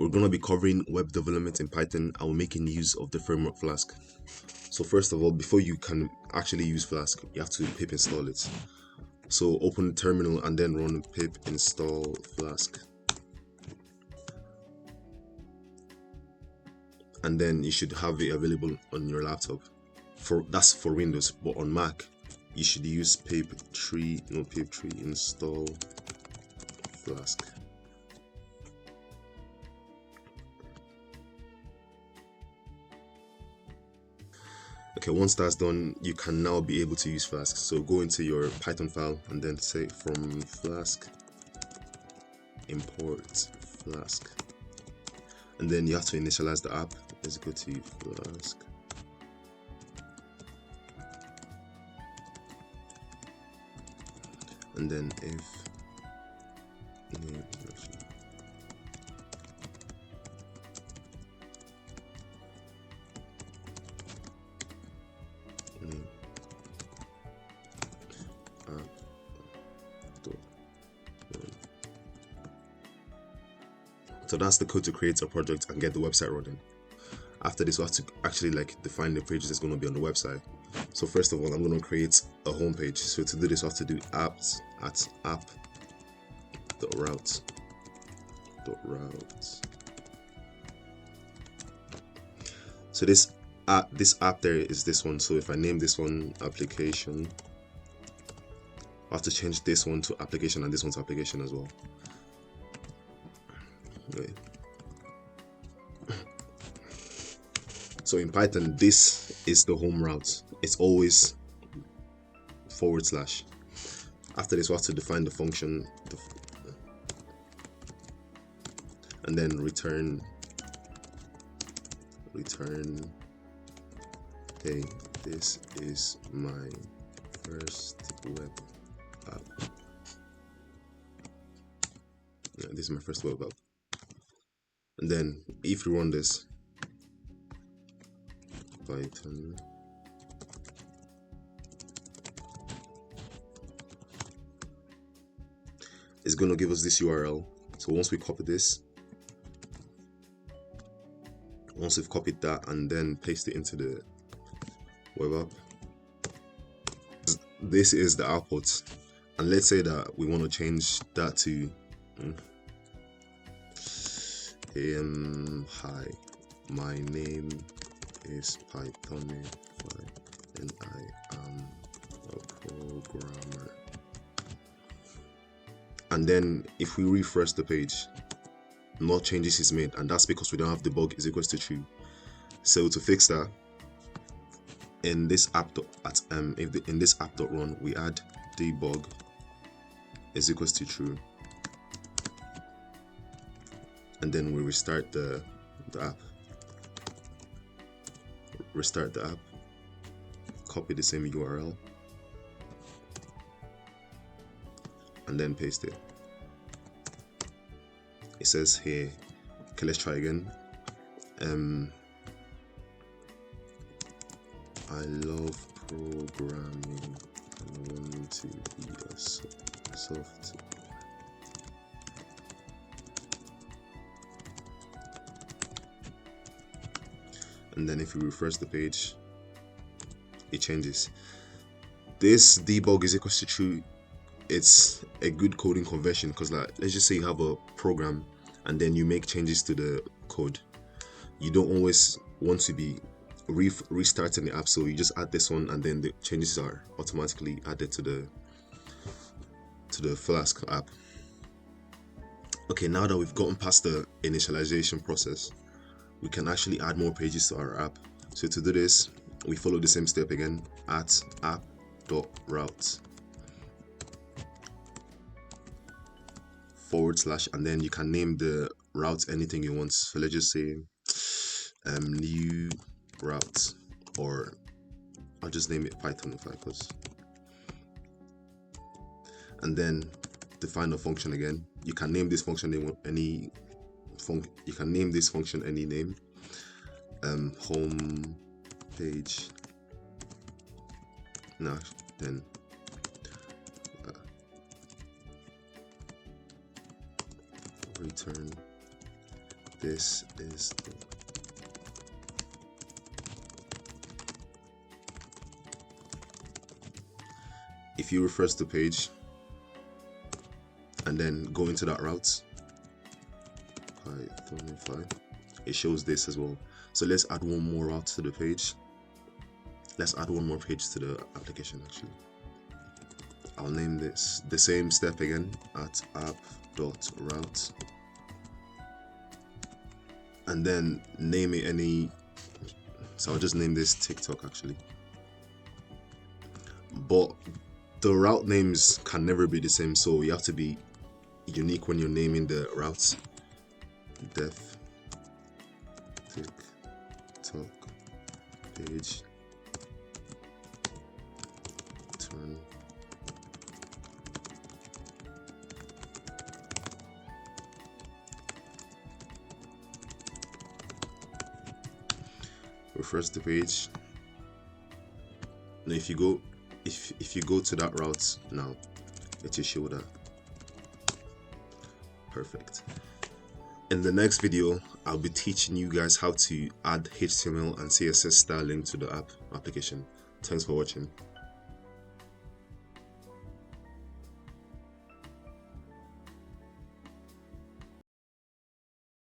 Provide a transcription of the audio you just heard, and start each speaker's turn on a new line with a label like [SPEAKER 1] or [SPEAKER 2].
[SPEAKER 1] we're going to be covering web development in Python and we're making use of the framework Flask. So first of all, before you can actually use Flask, you have to pip install it. So open the terminal and then run pip install Flask. And then you should have it available on your laptop. That's for Windows, but on Mac you should use pip3 install Flask. Okay, once that's done, you can now be able to use Flask. So go into your Python file and then say from Flask import Flask, and then you have to initialize the app is equal to Flask. And then if name so that's the code to create a project and get the website running. After this, we have to actually define the pages that's going to be on the website. So first of all, I'm going to create a home page. So to do this, we have to do apps at app.route. So this app there is this one. So if I name this one application, I have to change this one to application and this one to application as well. Okay. So in Python, this is the home route. It's always /. After this, we have to define the function and then return hey, this is my first web app. Yeah, this is my first web app. And then if you run this Python, it's going to give us this URL. So once we copy this, once we've copied that and then paste it into the web app, this is the output. And let's say that we want to change that to hi, my name is Pythonify and I am a programmer. And then if we refresh the page, no changes is made, and that's because we don't have debug is equals to true. So to fix that, in this in this app.run, we add debug is equals to true, and then we restart the app. Restart the app, copy the same URL, and then paste it. It says here, okay, let's try again. I love programming and want to be a software. And then if we refresh the page, it changes. This debug is equals to true. It's a good coding convention because, let's just say you have a program and then you make changes to the code. You don't always want to be restarting the app, so you just add this one and then the changes are automatically added to the Flask app. Okay, now that we've gotten past the initialization process, we can actually add more pages to our app. So to do this, we follow the same step again at app.route / and then you can name the route anything you want. So let's just say new route, or I'll just name it Pythonify because. And then define a function again. You can name this function you can name this function any name. Home page. Now then return This is the if you refresh the page and then go into that route, Python 5, it shows this as well. So let's add one more route to the page. Let's add one more page to the application actually. I'll name this the same step again at app.route, and then name it any. So I'll just name this TikTok actually. But the route names can never be the same, so you have to be unique when you're naming the routes. Def TikTok page turn refresh the page. Now if you go to that route now, it will show that. Perfect. In the next video, I'll be teaching you guys how to add HTML and CSS styling to the application. Thanks for watching.